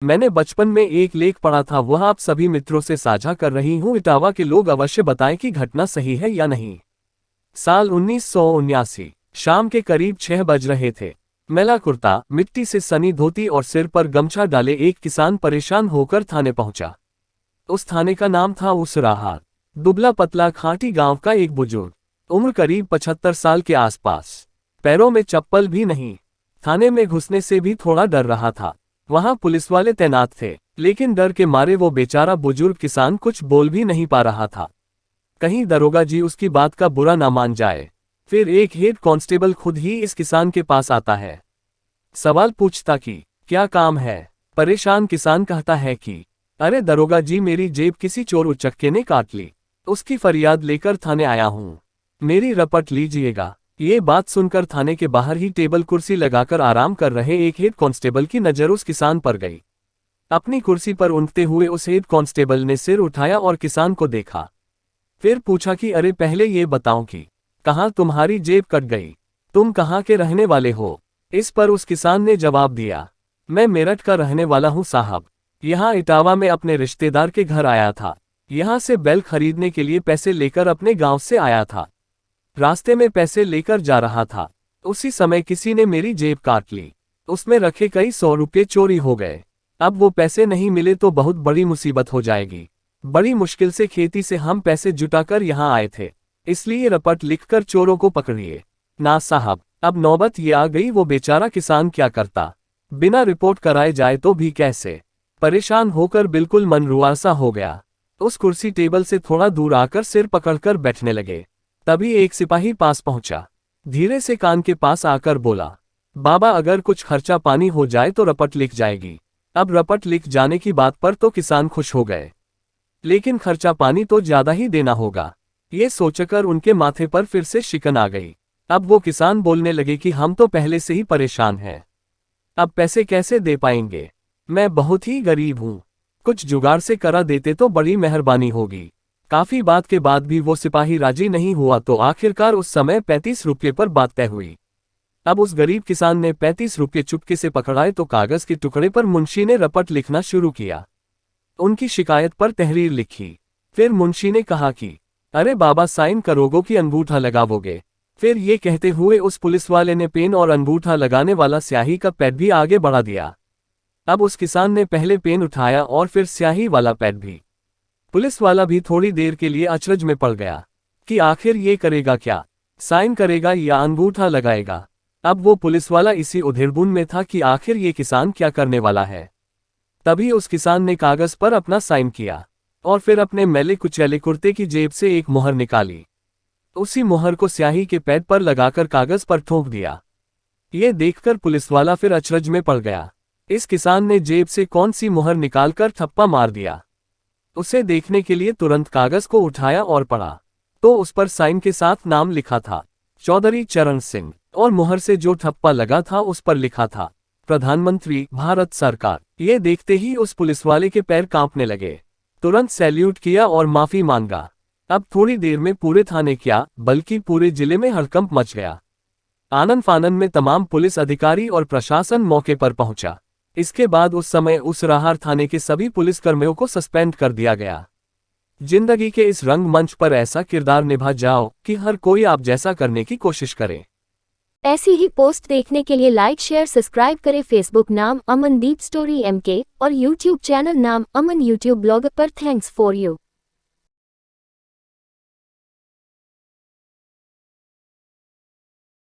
मैंने बचपन में एक लेख पढ़ा था, वह आप सभी मित्रों से साझा कर रही हूँ। इटावा के लोग अवश्य बताएं कि घटना सही है या नहीं। साल 1979। शाम के करीब 6 बज रहे थे। मैला कुर्ता, मिट्टी से सनी धोती और सिर पर गमछा डाले एक किसान परेशान होकर थाने पहुंचा। उस थाने का नाम था उसराहार। दुबला पतला खांटी गांव का एक बुजुर्ग, उम्र करीब 75 साल के आसपास, पैरों में चप्पल भी नहीं। थाने में घुसने से भी थोड़ा डर रहा था। वहां पुलिस वाले तैनात थे, लेकिन डर के मारे वो बेचारा बुजुर्ग किसान कुछ बोल भी नहीं पा रहा था। कहीं दरोगा जी उसकी बात का बुरा ना मान जाए। फिर एक हेड कांस्टेबल खुद ही इस किसान के पास आता है। सवाल पूछता कि क्या काम है। परेशान किसान कहता है कि अरे दरोगा जी, मेरी जेब किसी चोर उचक्के ने काट ली, उसकी फरियाद लेकर थाने आया हूं, मेरी रपट लीजिएगा। ये बात सुनकर थाने के बाहर ही टेबल कुर्सी लगाकर आराम कर रहे एक हेड कांस्टेबल की नजर उस किसान पर गई। अपनी कुर्सी पर उठते हुए उस हेड कांस्टेबल ने सिर उठाया और किसान को देखा। फिर पूछा कि अरे पहले ये बताओ कि कहाँ तुम्हारी जेब कट गई, तुम कहाँ के रहने वाले हो। इस पर उस किसान ने जवाब दिया, मैं मेरठ का रहने वाला हूँ साहब, यहाँ इटावा में अपने रिश्तेदार के घर आया था। यहाँ से बैल खरीदने के लिए पैसे लेकर अपने गांव से आया था। रास्ते में पैसे लेकर जा रहा था, उसी समय किसी ने मेरी जेब काट ली। उसमें रखे कई 100 रुपये चोरी हो गए। अब वो पैसे नहीं मिले तो बहुत बड़ी मुसीबत हो जाएगी। बड़ी मुश्किल से खेती से हम पैसे जुटाकर यहाँ आए थे, इसलिए रपट लिखकर चोरों को पकड़िए। ना साहब, अब नौबत ये आ गई, वो बेचारा किसान क्या करता, बिना रिपोर्ट कराए जाए तो भी कैसे। परेशान होकर बिल्कुल मनरुआसा हो गया। उस कुर्सी टेबल से थोड़ा दूर आकर सिर पकड़कर बैठने लगे। तभी एक सिपाही पास पहुंचा, धीरे से कान के पास आकर बोला, बाबा अगर कुछ खर्चा पानी हो जाए तो रपट लिख जाएगी। अब रपट लिख जाने की बात पर तो किसान खुश हो गए, लेकिन खर्चा पानी तो ज्यादा ही देना होगा। ये सोचकर उनके माथे पर फिर से शिकन आ गई। अब वो किसान बोलने लगे कि हम तो पहले से ही परेशान हैं, अब पैसे कैसे दे पाएंगे, मैं बहुत ही गरीब हूँ, कुछ जुगाड़ से करा देते तो बड़ी मेहरबानी होगी। काफी बात के बाद भी वो सिपाही राजी नहीं हुआ, तो आखिरकार उस समय 35 रुपये पर बात तय हुई। अब उस गरीब किसान ने 35 रुपये चुपके से पकड़ाए तो कागज के टुकड़े पर मुंशी ने रपट लिखना शुरू किया। उनकी शिकायत पर तहरीर लिखी। फिर मुंशी ने कहा कि अरे बाबा, साइन करोगे कि अंगूठा लगावोगे। फिर ये कहते हुए उस पुलिस वाले ने पेन और अंगूठा लगाने वाला स्याही का पैड भी आगे बढ़ा दिया। अब उस किसान ने पहले पेन उठाया और फिर स्याही वाला पैड भी। पुलिस वाला भी थोड़ी देर के लिए अचरज में पड़ गया कि आखिर ये करेगा क्या, साइन करेगा या अंगूठा लगाएगा। अब वो पुलिस वाला इसी उधेड़बुन में था कि आखिर ये किसान क्या करने वाला है। तभी उस किसान ने कागज पर अपना साइन किया और फिर अपने मैले कुचैले कुर्ते की जेब से एक मुहर निकाली। उसी मुहर को स्याही के पैड पर लगाकर कागज पर ठोक दिया। ये देखकर पुलिस वाला फिर अचरज में पड़ गया। इस किसान ने जेब से कौन सी मुहर निकालकर थप्पा मार दिया। उसे देखने के लिए तुरंत कागज को उठाया और पढ़ा, तो उस पर साइन के साथ नाम लिखा था, चौधरी चरण सिंह, और मुहर से जो ठप्पा लगा था उस पर लिखा था, प्रधानमंत्री भारत सरकार। ये देखते ही उस पुलिस वाले के पैर कांपने लगे। तुरंत सैल्यूट किया और माफी मांगा। अब थोड़ी देर में पूरे थाने क्या बल्कि पूरे जिले में हड़कंप मच गया। आनन फानन में तमाम पुलिस अधिकारी और प्रशासन मौके पर पहुंचा। इसके बाद उस समय उसराहार थाने के सभी पुलिसकर्मियों को सस्पेंड कर दिया गया। जिंदगी के इस रंगमंच पर ऐसा किरदार निभा जाओ कि हर कोई आप जैसा करने की कोशिश करे। ऐसी ही पोस्ट देखने के लिए लाइक शेयर सब्सक्राइब करें। फेसबुक नाम अमनदीप स्टोरी MK और यूट्यूब चैनल नाम अमन यूट्यूब ब्लॉग पर। Thanks for you.